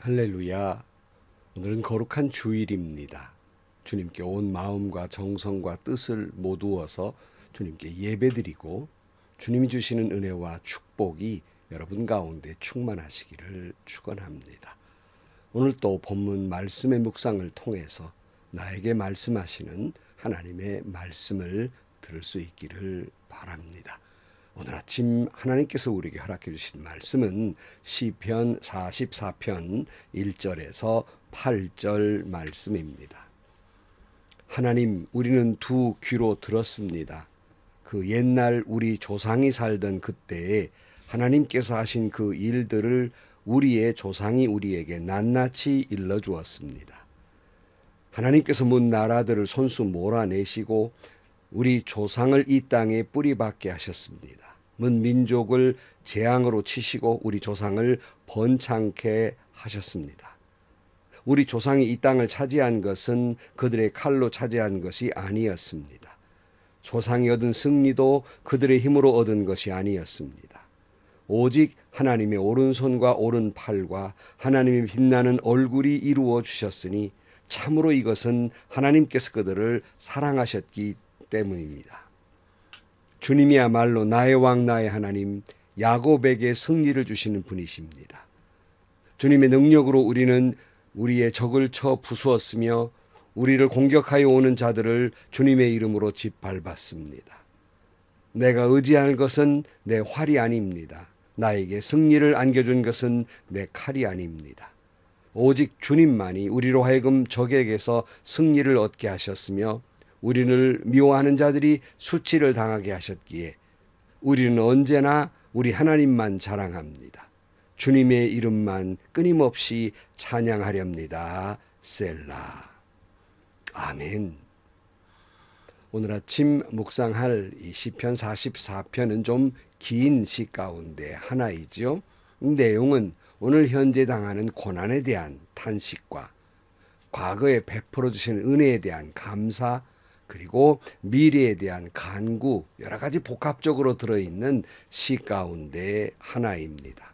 할렐루야. 오늘은 거룩한 주일입니다. 주님께 온 마음과 정성과 뜻을 모두어서 주님께 예배드리고 주님이 주시는 은혜와 축복이 여러분 가운데 충만하시기를 축원합니다. 오늘 또 본문 말씀의 묵상을 통해서 나에게 말씀하시는 하나님의 말씀을 들을 수 있기를 바랍니다. 오늘 아침 하나님께서 우리에게 허락해 주신 말씀은 시편 44편 1절에서 8절 말씀입니다. 하나님, 우리는 두 귀로 들었습니다. 그 옛날 우리 조상이 살던 그때에 하나님께서 하신 그 일들을 우리의 조상이 우리에게 낱낱이 일러주었습니다. 하나님께서 문 나라들을 손수 몰아내시고 우리 조상을 이 땅에 뿌리박게 하셨습니다. 문 민족을 재앙으로 치시고 우리 조상을 번창케 하셨습니다. 우리 조상이 이 땅을 차지한 것은 그들의 칼로 차지한 것이 아니었습니다. 조상이 얻은 승리도 그들의 힘으로 얻은 것이 아니었습니다. 오직 하나님의 오른손과 오른팔과 하나님의 빛나는 얼굴이 이루어 주셨으니 참으로 이것은 하나님께서 그들을 사랑하셨기 때문입니다. 주님이야말로 나의 왕 나의 하나님, 야곱에게 승리를 주시는 분이십니다. 주님의 능력으로 우리는 우리의 적을 쳐 부수었으며 우리를 공격하여 오는 자들을 주님의 이름으로 짓밟았습니다. 내가 의지할 것은 내 활이 아닙니다. 나에게 승리를 안겨준 것은 내 칼이 아닙니다. 오직 주님만이 우리로 하여금 적에게서 승리를 얻게 하셨으며 우리를 미워하는 자들이 수치를 당하게 하셨기에 우리는 언제나 우리 하나님만 자랑합니다. 주님의 이름만 끊임없이 찬양하렵니다. 셀라. 아멘. 오늘 아침 묵상할 이 시편 44편은 좀 긴 시 가운데 하나이죠. 내용은 오늘 현재 당하는 고난에 대한 탄식과 과거에 베풀어 주신 은혜에 대한 감사, 그리고 미래에 대한 간구, 여러 가지 복합적으로 들어있는 시 가운데 하나입니다.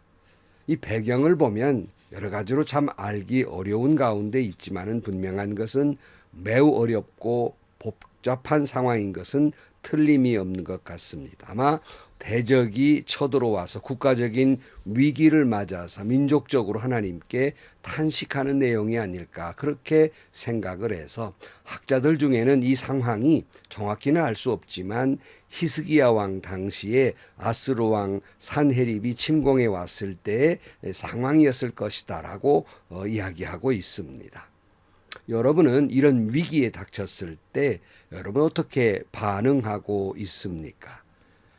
이 배경을 보면 여러 가지로 참 알기 어려운 가운데 있지만은 분명한 것은 매우 어렵고 복잡한 상황인 것은 틀림이 없는 것 같습니다. 아마 대적이 쳐들어와서 국가적인 위기를 맞아서 민족적으로 하나님께 탄식하는 내용이 아닐까 그렇게 생각을 해서 학자들 중에는 이 상황이 정확히는 알 수 없지만 히스기야 왕 당시에 아스루 왕 산헤립이 침공해 왔을 때의 상황이었을 것이다라고 이야기하고 있습니다. 여러분은 이런 위기에 닥쳤을 때 여러분 어떻게 반응하고 있습니까?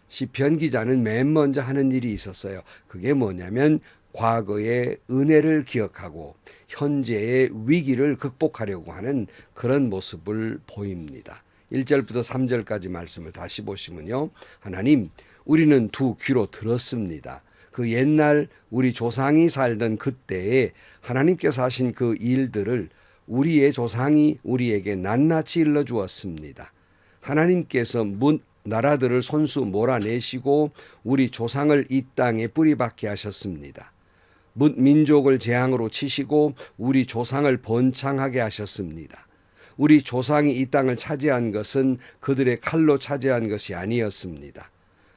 시편 기자는 맨 먼저 하는 일이 있었어요. 그게 뭐냐면 과거의 은혜를 기억하고 현재의 위기를 극복하려고 하는 그런 모습을 보입니다. 1절부터 3절까지 말씀을 다시 보시면요. 하나님, 우리는 두 귀로 들었습니다. 그 옛날 우리 조상이 살던 그때에 하나님께서 하신 그 일들을 우리의 조상이 우리에게 낱낱이 일러주었습니다. 하나님께서 나라들을 손수 몰아내시고 우리 조상을 이 땅에 뿌리박게 하셨습니다. 민족을 재앙으로 치시고 우리 조상을 번창하게 하셨습니다. 우리 조상이 이 땅을 차지한 것은 그들의 칼로 차지한 것이 아니었습니다.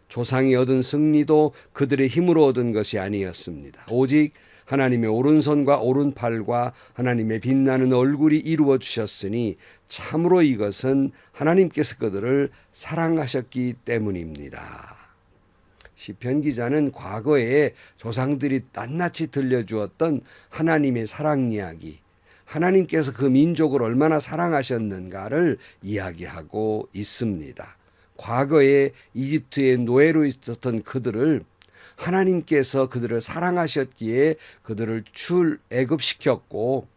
조상이 얻은 승리도 그들의 힘으로 얻은 것이 아니었습니다. 오직 하나님의 오른손과 오른팔과 하나님의 빛나는 얼굴이 이루어 주셨으니 참으로 이것은 하나님께서 그들을 사랑하셨기 때문입니다. 시편 기자는 과거에 조상들이 낱낱이 들려주었던 하나님의 사랑 이야기, 하나님께서 그 민족을 얼마나 사랑하셨는가를 이야기하고 있습니다. 과거에 이집트의 노예로 있었던 그들을 하나님께서 그들을 사랑하셨기에 그들을 출애굽시켰고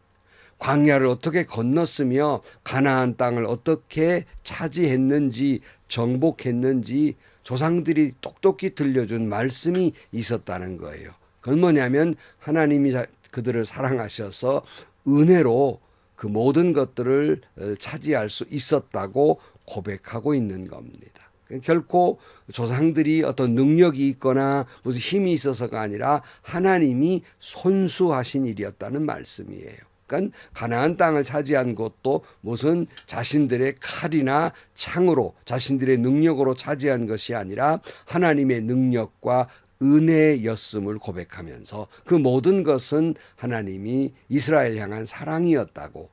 광야를 어떻게 건넜으며 가나안 땅을 어떻게 차지했는지 정복했는지 조상들이 똑똑히 들려준 말씀이 있었다는 거예요. 그건 뭐냐면 하나님이 그들을 사랑하셔서 은혜로 그 모든 것들을 차지할 수 있었다고 고백하고 있는 겁니다. 결코 조상들이 어떤 능력이 있거나 무슨 힘이 있어서가 아니라 하나님이 손수하신 일이었다는 말씀이에요. 그러니까 가나안 땅을 차지한 것도 무슨 자신들의 칼이나 창으로 자신들의 능력으로 차지한 것이 아니라 하나님의 능력과 은혜였음을 고백하면서 그 모든 것은 하나님이 이스라엘 향한 사랑이었다고,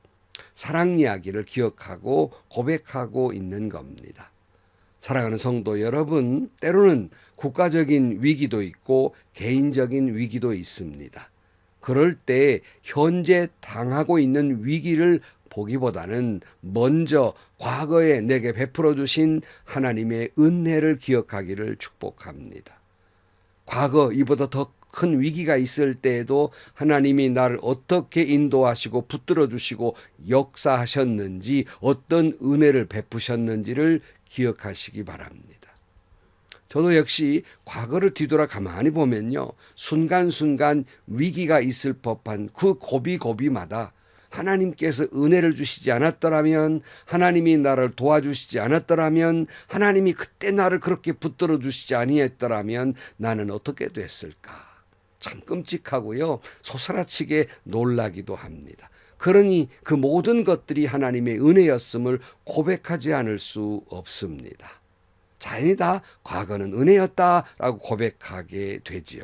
사랑 이야기를 기억하고 고백하고 있는 겁니다. 사랑하는 성도 여러분, 때로는 국가적인 위기도 있고 개인적인 위기도 있습니다. 그럴 때 현재 당하고 있는 위기를 보기보다는 먼저 과거에 내게 베풀어 주신 하나님의 은혜를 기억하기를 축복합니다. 과거 이보다 더 큰 위기가 있을 때에도 하나님이 나를 어떻게 인도하시고 붙들어 주시고 역사하셨는지, 어떤 은혜를 베푸셨는지를 기억하시기 바랍니다. 저도 역시 과거를 뒤돌아 가만히 보면요, 순간순간 위기가 있을 법한 그 고비고비마다 하나님께서 은혜를 주시지 않았더라면, 하나님이 나를 도와주시지 않았더라면, 하나님이 그때 나를 그렇게 붙들어 주시지 아니했더라면 나는 어떻게 됐을까? 참 끔찍하고요, 솟아라치게 놀라기도 합니다. 그러니 그 모든 것들이 하나님의 은혜였음을 고백하지 않을 수 없습니다. 자연히 다 과거는 은혜였다라고 고백하게 되지요.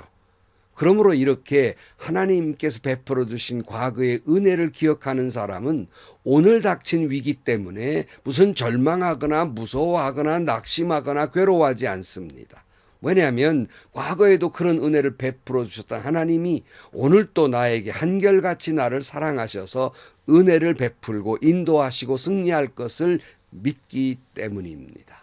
그러므로 이렇게 하나님께서 베풀어 주신 과거의 은혜를 기억하는 사람은 오늘 닥친 위기 때문에 무슨 절망하거나 무서워하거나 낙심하거나 괴로워하지 않습니다. 왜냐하면 과거에도 그런 은혜를 베풀어 주셨던 하나님이 오늘 또 나에게 한결같이 나를 사랑하셔서 은혜를 베풀고 인도하시고 승리할 것을 믿기 때문입니다.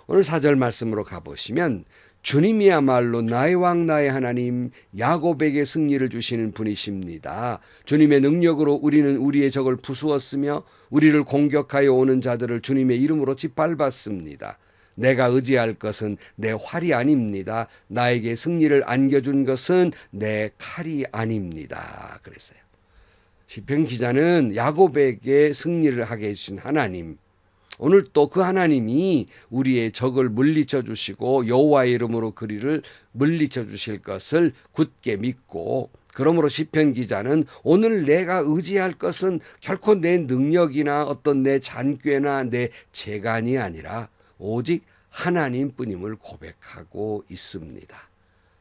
오늘 4절 말씀으로 가보시면, 주님이야말로 나의 왕 나의 하나님, 야곱에게 승리를 주시는 분이십니다. 주님의 능력으로 우리는 우리의 적을 부수었으며 우리를 공격하여 오는 자들을 주님의 이름으로 짓밟았습니다. 내가 의지할 것은 내 활이 아닙니다. 나에게 승리를 안겨준 것은 내 칼이 아닙니다. 그랬어요. 시편 기자는 야곱에게 승리를 하게 해주신 하나님, 오늘 또 그 하나님이 우리의 적을 물리쳐 주시고 여호와의 이름으로 그리를 물리쳐 주실 것을 굳게 믿고, 그러므로 시편 기자는 오늘 내가 의지할 것은 결코 내 능력이나 어떤 내 잔꾀나 내 재간이 아니라 오직 하나님뿐임을 고백하고 있습니다.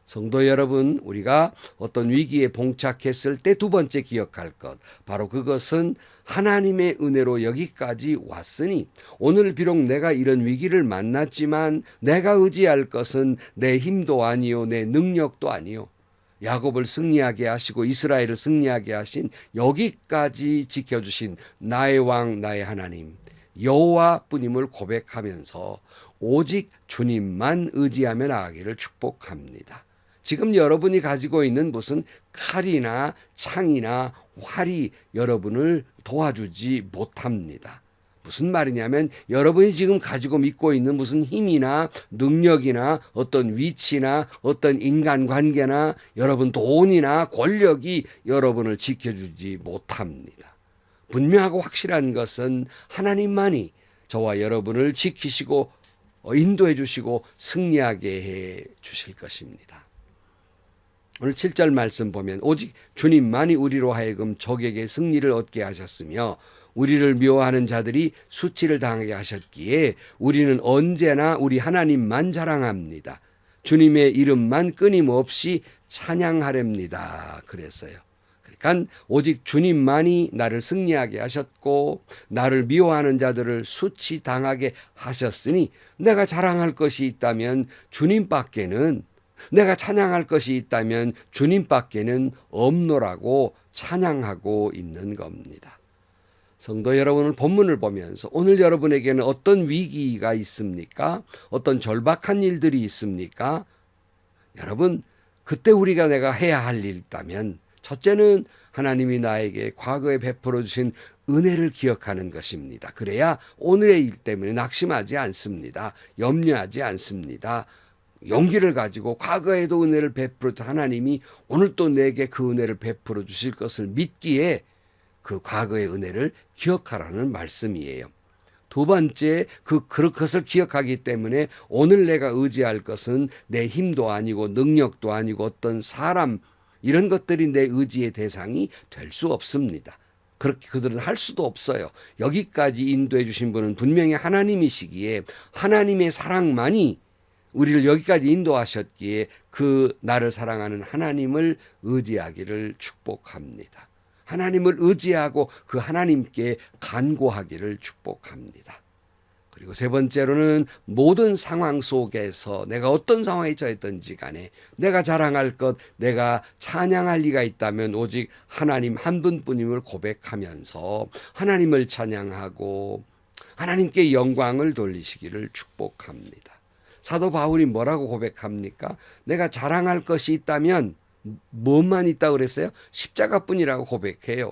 성도 여러분, 우리가 어떤 위기에 봉착했을 때 두 번째 기억할 것, 바로 그것은 하나님의 은혜로 여기까지 왔으니 오늘 비록 내가 이런 위기를 만났지만 내가 의지할 것은 내 힘도 아니요 내 능력도 아니요, 야곱을 승리하게 하시고 이스라엘을 승리하게 하신, 여기까지 지켜주신 나의 왕 나의 하나님 여호와뿐임을 고백하면서 오직 주님만 의지하며 나아가기를 축복합니다. 지금 여러분이 가지고 있는 무슨 칼이나 창이나 활이 여러분을 도와주지 못합니다. 무슨 말이냐면, 여러분이 지금 가지고 믿고 있는 무슨 힘이나 능력이나 어떤 위치나 어떤 인간관계나 여러분 돈이나 권력이 여러분을 지켜주지 못합니다. 분명하고 확실한 것은 하나님만이 저와 여러분을 지키시고 인도해 주시고 승리하게 해 주실 것입니다. 오늘 7절 말씀 보면, 오직 주님만이 우리로 하여금 적에게 승리를 얻게 하셨으며 우리를 미워하는 자들이 수치를 당하게 하셨기에 우리는 언제나 우리 하나님만 자랑합니다. 주님의 이름만 끊임없이 찬양하렵니다. 그랬어요. 그러니까 오직 주님만이 나를 승리하게 하셨고 나를 미워하는 자들을 수치 당하게 하셨으니, 내가 자랑할 것이 있다면 주님밖에는, 내가 찬양할 것이 있다면 주님밖에는 없노라고 찬양하고 있는 겁니다. 성도 여러분을 본문을 보면서 오늘 여러분에게는 어떤 위기가 있습니까? 어떤 절박한 일들이 있습니까? 여러분, 그때 우리가 내가 해야 할 일이 있다면 첫째는 하나님이 나에게 과거에 베풀어 주신 은혜를 기억하는 것입니다. 그래야 오늘의 일 때문에 낙심하지 않습니다. 염려하지 않습니다. 용기를 가지고 과거에도 은혜를 베풀어 준 하나님이 오늘 또 내게 그 은혜를 베풀어 주실 것을 믿기에 그 과거의 은혜를 기억하라는 말씀이에요. 두 번째, 그것을 기억하기 때문에 오늘 내가 의지할 것은 내 힘도 아니고 능력도 아니고 어떤 사람, 이런 것들이 내 의지의 대상이 될 수 없습니다. 그렇게 그들은 할 수도 없어요. 여기까지 인도해 주신 분은 분명히 하나님이시기에 하나님의 사랑만이 우리를 여기까지 인도하셨기에 그 나를 사랑하는 하나님을 의지하기를 축복합니다. 하나님을 의지하고 그 하나님께 간구하기를 축복합니다. 그리고 세 번째로는 모든 상황 속에서 내가 어떤 상황에 처했든지 간에 내가 자랑할 것, 내가 찬양할 리가 있다면 오직 하나님 한 분뿐임을 고백하면서 하나님을 찬양하고 하나님께 영광을 돌리시기를 축복합니다. 사도 바울이 뭐라고 고백합니까? 내가 자랑할 것이 있다면 뭐만 있다고 그랬어요? 십자가뿐이라고 고백해요.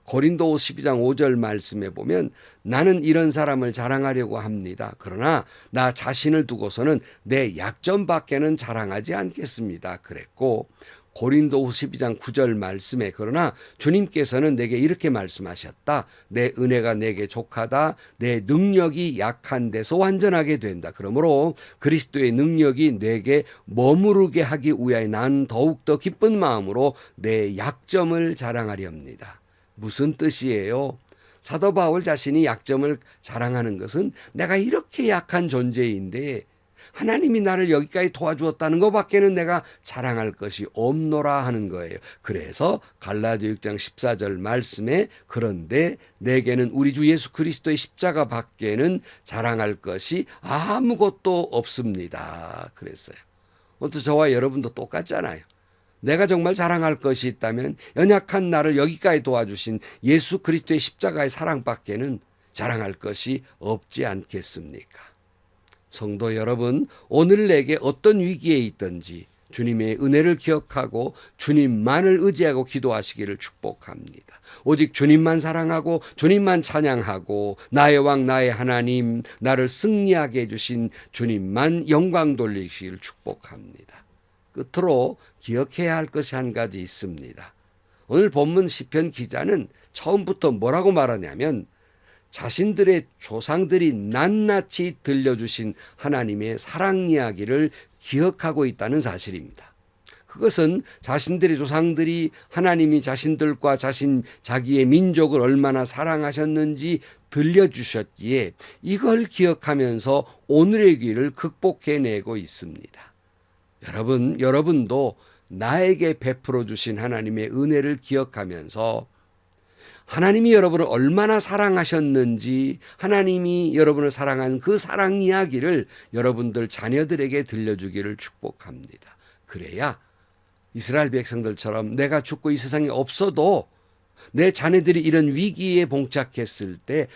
고린도 12장 5절 말씀에 보면 나는 이런 사람을 자랑하려고 합니다. 그러나 나 자신을 두고서는 내 약점밖에는 자랑하지 않겠습니다. 그랬고 고린도 12장 9절 말씀에 그러나 주님께서는 내게 이렇게 말씀하셨다. 내 은혜가 내게 족하다. 내 능력이 약한 데서 완전하게 된다. 그러므로 그리스도의 능력이 내게 머무르게 하기 위하여 나는 더욱더 기쁜 마음으로 내 약점을 자랑하려 합니다. 무슨 뜻이에요? 사도 바울 자신이 약점을 자랑하는 것은 내가 이렇게 약한 존재인데 하나님이 나를 여기까지 도와주었다는 것밖에는 내가 자랑할 것이 없노라 하는 거예요. 그래서 갈라디아 6장 14절 말씀에 그런데 내게는 우리 주 예수 그리스도의 십자가 밖에는 자랑할 것이 아무것도 없습니다. 그랬어요. 어또 저와 여러분도 똑같잖아요. 내가 정말 자랑할 것이 있다면 연약한 나를 여기까지 도와주신 예수 그리스도의 십자가의 사랑밖에는 자랑할 것이 없지 않겠습니까? 성도 여러분, 오늘 내게 어떤 위기에 있든지 주님의 은혜를 기억하고 주님만을 의지하고 기도하시기를 축복합니다. 오직 주님만 사랑하고 주님만 찬양하고 나의 왕 나의 하나님, 나를 승리하게 해주신 주님만 영광 돌리시기를 축복합니다. 끝으로 기억해야 할 것이 한 가지 있습니다. 오늘 본문 시편 기자는 처음부터 뭐라고 말하냐면 자신들의 조상들이 낱낱이 들려주신 하나님의 사랑 이야기를 기억하고 있다는 사실입니다. 그것은 자신들의 조상들이 하나님이 자신들과 자기의 민족을 얼마나 사랑하셨는지 들려주셨기에 이걸 기억하면서 오늘의 길을 극복해내고 있습니다. 여러분도 나에게 베풀어 주신 하나님의 은혜를 기억하면서 하나님이 여러분을 얼마나 사랑하셨는지 하나님이 여러분을 사랑한 그 사랑 이야기를 여러분들 자녀들에게 들려주기를 축복합니다. 그래야 이스라엘 백성들처럼 내가 죽고 이 세상에 없어도 내 자녀들이 이런 위기에 봉착했을 때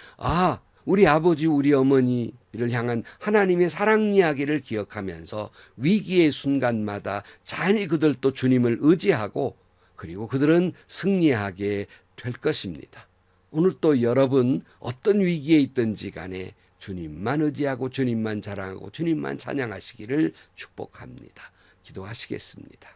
우리 아버지 우리 어머니를 향한 하나님의 사랑 이야기를 기억하면서 위기의 순간마다 자연히 그들도 주님을 의지하고 그리고 그들은 승리하게 될 것입니다. 오늘 또 여러분 어떤 위기에 있든지 간에 주님만 의지하고 주님만 자랑하고 주님만 찬양하시기를 축복합니다. 기도하시겠습니다.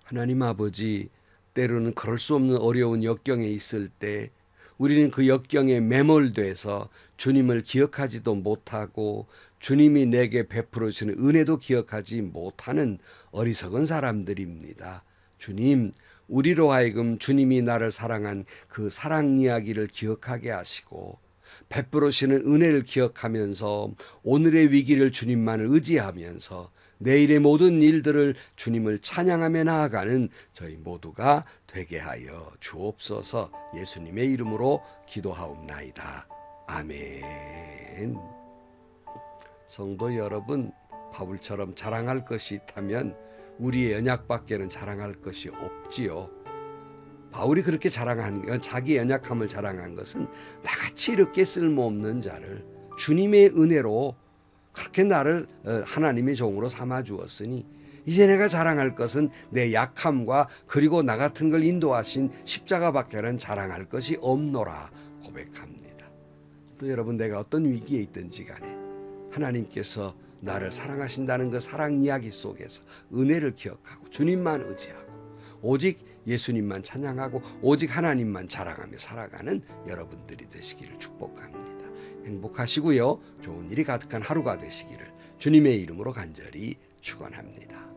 하나님 아버지, 때로는 그럴 수 없는 어려운 역경에 있을 때 우리는 그 역경에 매몰돼서 주님을 기억하지도 못하고 주님이 내게 베풀어 주시는 은혜도 기억하지 못하는 어리석은 사람들입니다. 주님, 우리로 하여금 주님이 나를 사랑한 그 사랑 이야기를 기억하게 하시고 베풀어 주시는 은혜를 기억하면서 오늘의 위기를 주님만을 의지하면서 내일의 모든 일들을 주님을 찬양하며 나아가는 저희 모두가 되게 하여 주옵소서. 예수님의 이름으로 기도하옵나이다. 아멘. 성도 여러분, 바울처럼 자랑할 것이 있다면 우리의 연약밖에는 자랑할 것이 없지요. 바울이 그렇게 자랑한 자기 연약함을 자랑한 것은 나같이 이렇게 쓸모없는 자를 주님의 은혜로 그렇게 나를 하나님의 종으로 삼아 주었으니 이제 내가 자랑할 것은 내 약함과 그리고 나 같은 걸 인도하신 십자가밖에는 자랑할 것이 없노라 고백합니다. 또 여러분, 내가 어떤 위기에 있든지 간에 하나님께서 나를 사랑하신다는 그 사랑 이야기 속에서 은혜를 기억하고 주님만 의지하고 오직 예수님만 찬양하고 오직 하나님만 자랑하며 살아가는 여러분들이 되시기를 축복합니다. 행복하시고요. 좋은 일이 가득한 하루가 되시기를 주님의 이름으로 간절히 축원합니다.